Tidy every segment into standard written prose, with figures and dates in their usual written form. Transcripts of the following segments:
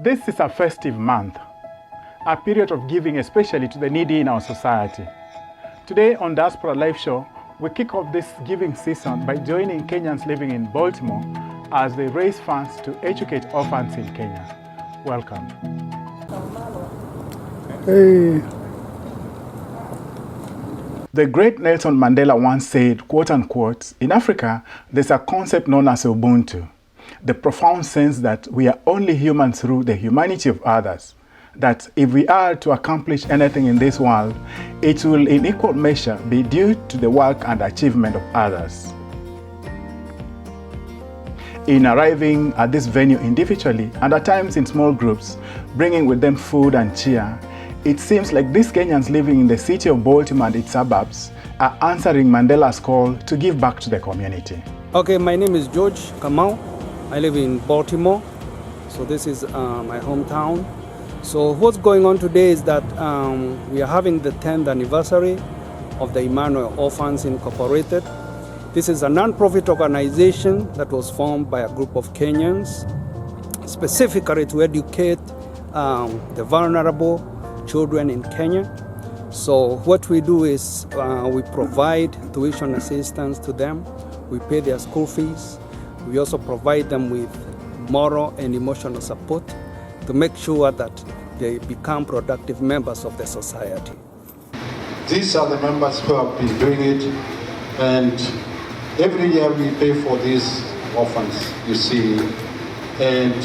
This is a festive month, a period of giving especially to the needy in our society. Today on Diaspora Life Show, we kick off this giving season by joining Kenyans living in Baltimore as they raise funds to educate orphans in Kenya. Welcome. Hey. The great Nelson Mandela once said, quote unquote, in Africa, there's a concept known as Ubuntu. The profound sense that we are only human through the humanity of others. That if we are to accomplish anything in this world, it will in equal measure be due to the work and achievement of others. In arriving at this venue individually and at times in small groups, bringing with them food and cheer, it seems like these Kenyans living in the city of Baltimore and its suburbs are answering Mandela's call to give back to the community. Okay, my name is George Kamau. I live in Baltimore, so this is my hometown. So what's going on today is that we are having the 10th anniversary of the Emmanuel Orphans Incorporated. This is a non-profit organization that was formed by a group of Kenyans, specifically to educate the vulnerable children in Kenya. So what we do is we provide tuition assistance to them. We pay their school fees. We also provide them with moral and emotional support to make sure that they become productive members of the society. These are the members who have been doing it, and every year we pay for these orphans, you see, and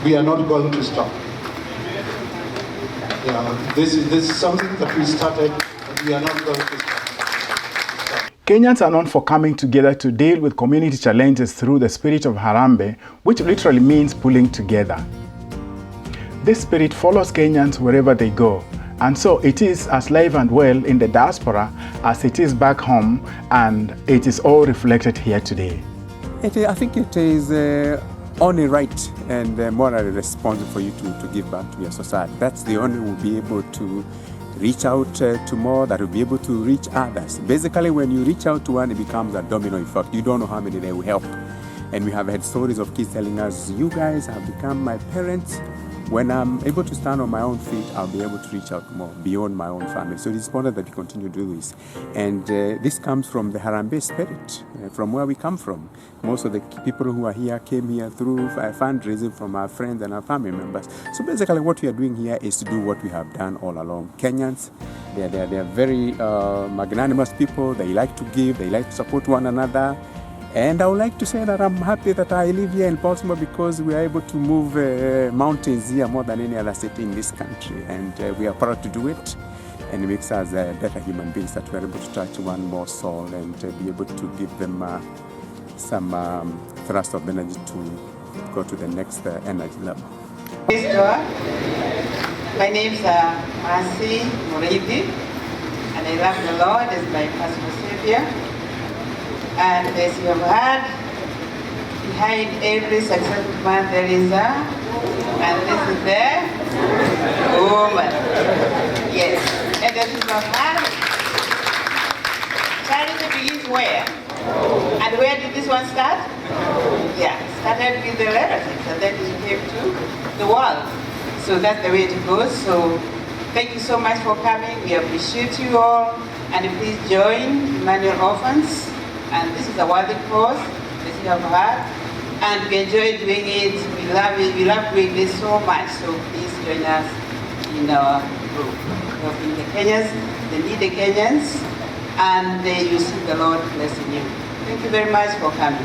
we are not going to stop. Yeah, this is something that we started, and we are not going to stop. Kenyans are known for coming together to deal with community challenges through the spirit of Harambee, which literally means pulling together. This spirit follows Kenyans wherever they go, and so it is as live and well in the diaspora as it is back home, and it is all reflected here today. I think it is only right and morally responsible for you to give back to your society. That's the only way we'll be able to reach out to more, that will be able to reach others. Basically, when you reach out to one, it becomes a domino effect. You don't know how many they will help. And we have had stories of kids telling us, you guys have become my parents. When I'm able to stand on my own feet, I'll be able to reach out more beyond my own family. So it's important that we continue to do this. And this comes from the Harambee spirit, from where we come from. Most of the people who are here came here through fundraising from our friends and our family members. So basically what we are doing here is to do what we have done all along. Kenyans, they are very magnanimous people. They like to give, they like to support one another. And I would like to say that I'm happy that I live here in Baltimore because we are able to move mountains here more than any other city in this country. And we are proud to do it. And it makes us better human beings that we are able to touch one more soul and be able to give them some thrust of energy to go to the next energy level. Praise God. My name is Mercy Muridi, and I love the Lord as my personal Savior. And as you have heard, behind every successful man there is and this is the woman. Yes, and this is not marriage. Charity begins where? And where did this one start? Yeah, it started with the relatives, and then it came to the world. So that's the way it goes. So thank you so much for coming. We appreciate you all, and please join Emmanuel Orphans. And this is a worthy cause, as you have heard, and we enjoy doing it. We love it. We love doing this so much. So please join us in our group. Helping the Kenyans, the needy Kenyans, and you see the Lord blessing you. Thank you very much for coming.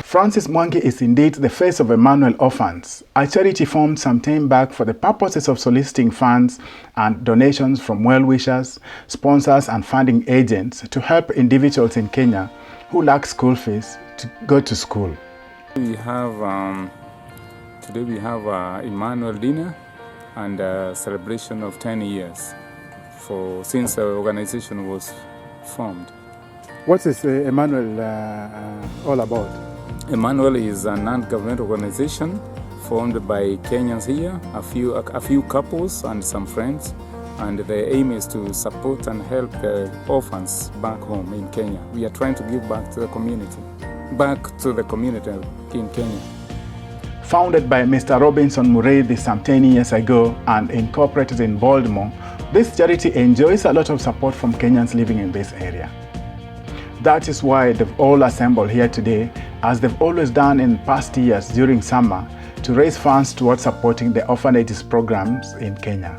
Francis Mwangi is indeed the face of Emmanuel Orphans, a charity formed some time back for the purposes of soliciting funds and donations from well-wishers, sponsors, and funding agents to help individuals in Kenya who lack school fees to go to school. We have today we have Emmanuel dinner and a celebration of 10 years since the organization was formed. What is Emmanuel all about? Emmanuel is a non-government organization formed by Kenyans here, a few couples and some friends, and the aim is to support and help the orphans back home in Kenya. We are trying to give back to the community in Kenya. Founded by Mr. Robinson Muriithi some 10 years ago and incorporated in Baltimore, this charity enjoys a lot of support from Kenyans living in this area. That is why they've all assembled here today, as they've always done in past years during summer, to raise funds towards supporting the orphanages programs in Kenya.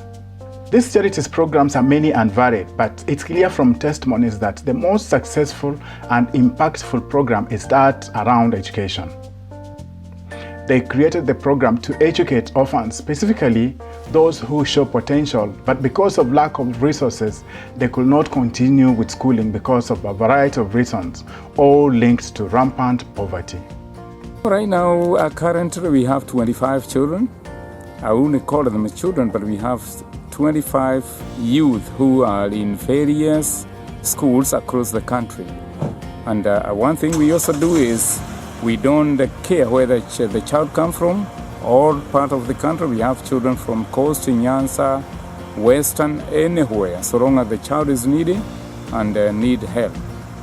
These charities programs are many and varied, but it's clear from testimonies that the most successful and impactful program is that around education. They created the program to educate orphans, specifically those who show potential, but because of lack of resources, they could not continue with schooling because of a variety of reasons, all linked to rampant poverty. Right now, currently we have 25 children. I wouldn't call them children, but we have 25 youth who are in various schools across the country. And one thing we also do is we don't care where the child comes from. All part of the country, we have children from coast to Nyanza, western, anywhere, so long as the child is needy and need help.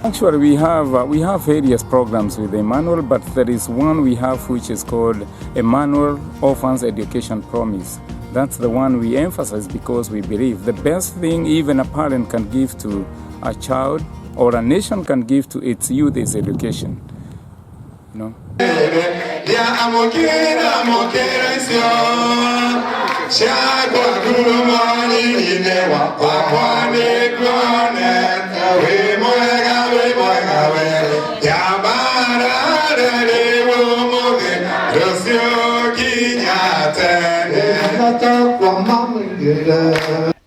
Actually, we have various programs with Emmanuel, but there is one we have which is called Emmanuel Orphans Education Promise. That's the one we emphasize because we believe the best thing even a parent can give to a child or a nation can give to its youth is education. You know?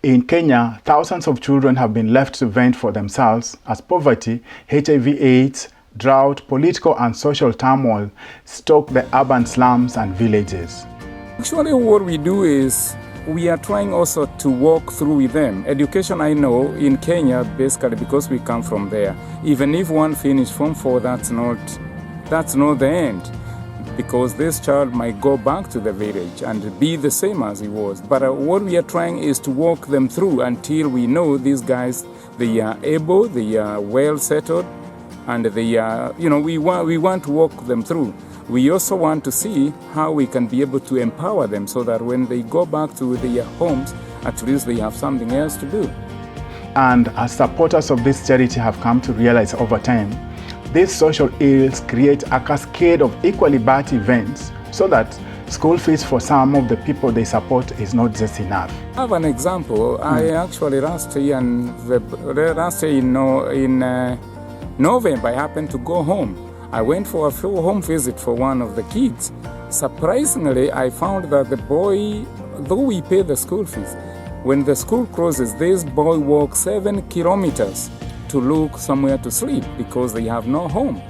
In Kenya, thousands of children have been left to fend for themselves as poverty, HIV/AIDS, drought, political and social turmoil stalk the urban slums and villages. Actually, what we do is we are trying also to walk through with them. Education, I know, in Kenya, basically because we come from there, even if one finished Form 4, that's not the end. Because this child might go back to the village and be the same as he was. But what we are trying is to walk them through until we know these guys, they are able, they are well settled, and they are, we want to walk them through. We also want to see how we can be able to empower them so that when they go back to their homes, at least they have something else to do. And as supporters of this charity have come to realize over time, these social ills create a cascade of equally bad events so that school fees for some of the people they support is not just enough. I have an example. I actually last year in November, I happened to go home. I went for a full home visit for one of the kids. Surprisingly, I found that the boy, though we pay the school fees, when the school closes, this boy walks 7 kilometers to look somewhere to sleep because they have no home.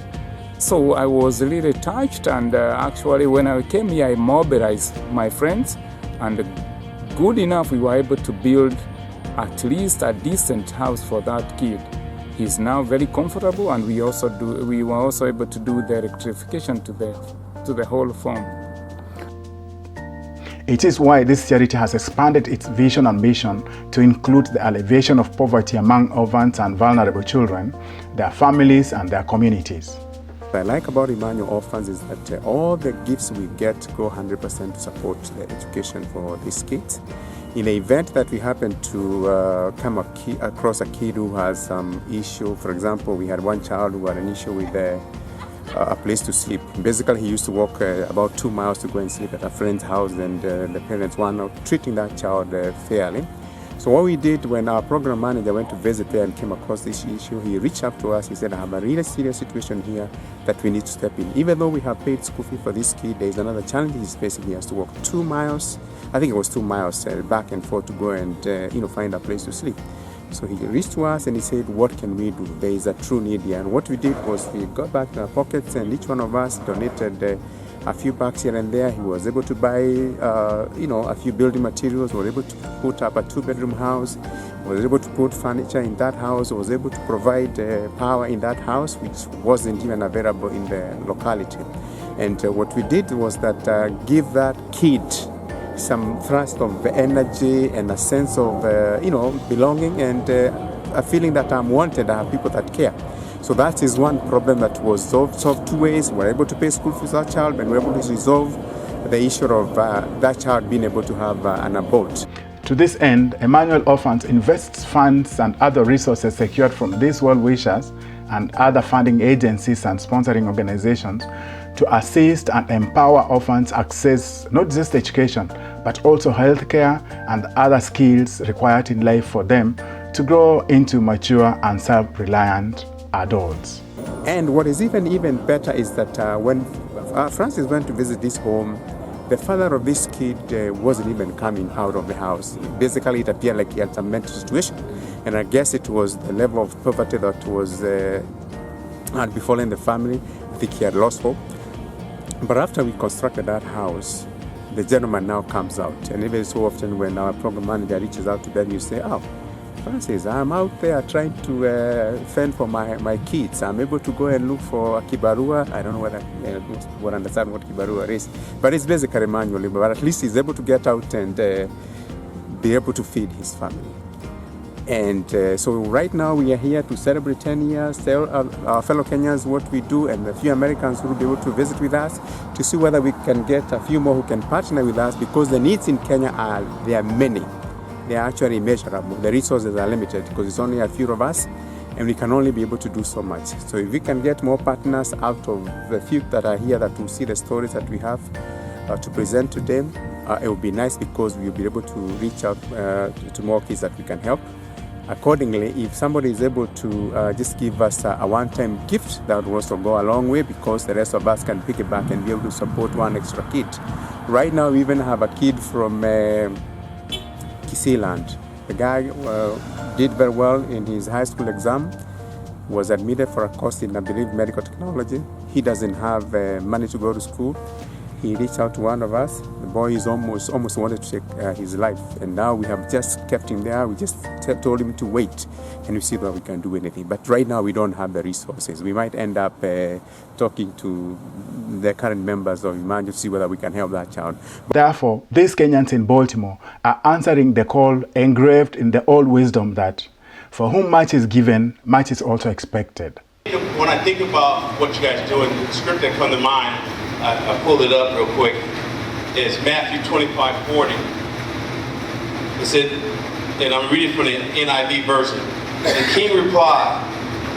So I was really touched, and actually when I came here, I mobilized my friends, and good enough we were able to build at least a decent house for that kid. He's now very comfortable, and we were also able to do the electrification to the whole farm. It is why this charity has expanded its vision and mission to include the alleviation of poverty among orphans and vulnerable children, their families and their communities. What I like about Emmanuel Orphans is that all the gifts we get go 100% to support the education for these kids. In the event that we happen to come across a kid who has some issue, for example, we had one child who had an issue with a place to sleep. Basically, he used to walk about 2 miles to go and sleep at a friend's house, and the parents were not treating that child fairly. So what we did when our program manager went to visit there and came across this issue, he reached out to us. He said, I have a really serious situation here that we need to step in. Even though we have paid school fee for this kid, there is another challenge he's facing. He has to walk 2 miles. I think it was 2 miles back and forth to go and find a place to sleep. So he reached to us and he said, what can we do? There is a true need here. And what we did was we got back to our pockets, and each one of us donated a few bucks here and there. He was able to buy, a few building materials. We were able to put up a 2-bedroom house. We were able to put furniture in that house. We was able to provide power in that house, which wasn't even available in the locality. And what we did was that give that kid some thrust of energy and a sense of, belonging, and a feeling that I'm wanted. I have people that care. So that is one problem that was solved 2 ways. We're able to pay school fees for our child, and we're able to resolve the issue of that child being able to have an abode. To this end, Emmanuel Orphans invests funds and other resources secured from these well-wishers and other funding agencies and sponsoring organizations to assist and empower orphans access not just education, but also healthcare and other skills required in life for them to grow into mature and self-reliant adults. And what is even better is that when Francis went to visit this home, the father of this kid wasn't even coming out of the house. Basically, it appeared like he had some mental situation. And I guess it was the level of poverty that was had befallen the family. I think he had lost hope. But after we constructed that house, the gentleman now comes out. And even so often when our program manager reaches out to them, you say, oh, Francis, I'm out there trying to fend for my kids. I'm able to go and look for a kibarua. I don't know whether you understand what kibarua is, but it's basically manual labor. But at least he's able to get out and be able to feed his family. And so right now we are here to celebrate 10 years, tell our fellow Kenyans what we do, and a few Americans who will be able to visit with us to see whether we can get a few more who can partner with us, because the needs in Kenya are many. They are actually immeasurable. The resources are limited because it's only a few of us and we can only be able to do so much. So if we can get more partners out of the few that are here that will see the stories that we have to present to them, it will be nice because we will be able to reach out to more kids that we can help. Accordingly, if somebody is able to just give us a one-time gift, that would also go a long way, because the rest of us can pick it back and be able to support one extra kid. Right now we even have a kid from Sealand. The guy did very well in his high school exam, was admitted for a course in, I believe, medical technology. He doesn't have money to go to school. He reached out to one of us. The boy is almost wanted to take his life, and now we have just kept him there. We just told him to wait, and we see whether we can do anything. But right now we don't have the resources. We might end up talking to the current members of Imagine to see whether we can help that child. Therefore, these Kenyans in Baltimore are answering the call engraved in the old wisdom that for whom much is given, much is also expected. When I think about what you guys are doing, the script that comes to mind, I pulled it up real quick, is Matthew 25:40. It said, and I'm reading from the NIV version, the king replied,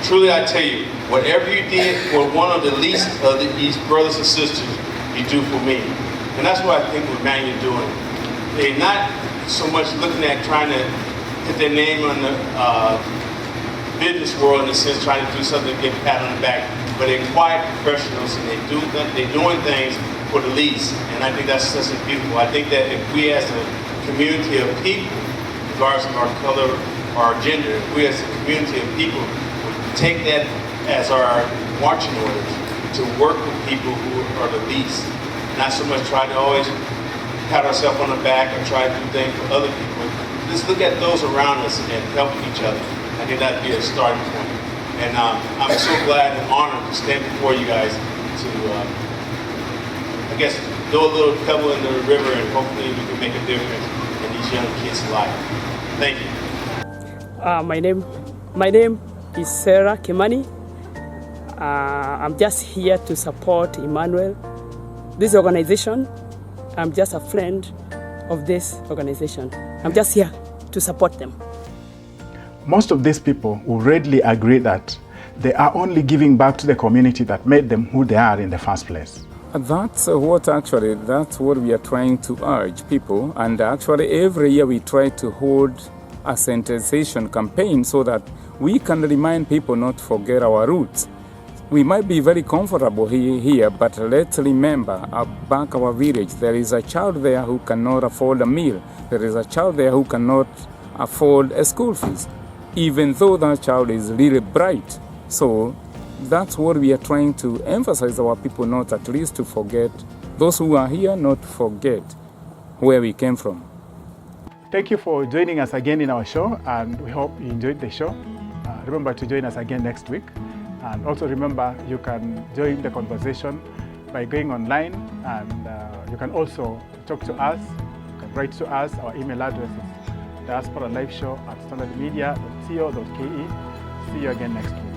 truly I tell you, whatever you did for one of the least of these brothers and sisters, you do for me. And that's what I think what Manuel's doing. They're not so much looking at trying to put their name on the business world in the sense trying to do something to get a pat on the back, but they're quiet professionals and they're doing things for the least. And I think that's beautiful. I think that if we as a community of people, regardless of our color or our gender, if we as a community of people would take that as our marching orders to work with people who are the least, not so much try to always pat ourselves on the back or try to do things for other people. Just look at those around us and help each other. I think that'd be a starting point. And I'm so glad and honored to stand before you guys to, I guess, throw a little pebble in the river, and hopefully we can make a difference in these young kids' lives. Thank you. My name is Sarah Kimani. I'm just here to support Emmanuel, this organization. I'm just a friend of this organization. I'm just here to support them. Most of these people will readily agree that they are only giving back to the community that made them who they are in the first place. That's what we are trying to urge people. And actually every year we try to hold a sensitization campaign so that we can remind people not to forget our roots. We might be very comfortable here, but let's remember, back our village, there is a child there who cannot afford a meal. There is a child there who cannot afford a school fees, even though that child is really bright. So that's what we are trying to emphasize our people, not at least to forget. Those who are here, not to forget where we came from. Thank you for joining us again in our show, and we hope you enjoyed the show. Remember to join us again next week. And also remember, you can join the conversation by going online, and you can also talk to us, you can write to us. Our email address is diasporalifeshow@standardmedia.co.ke. See you again next week.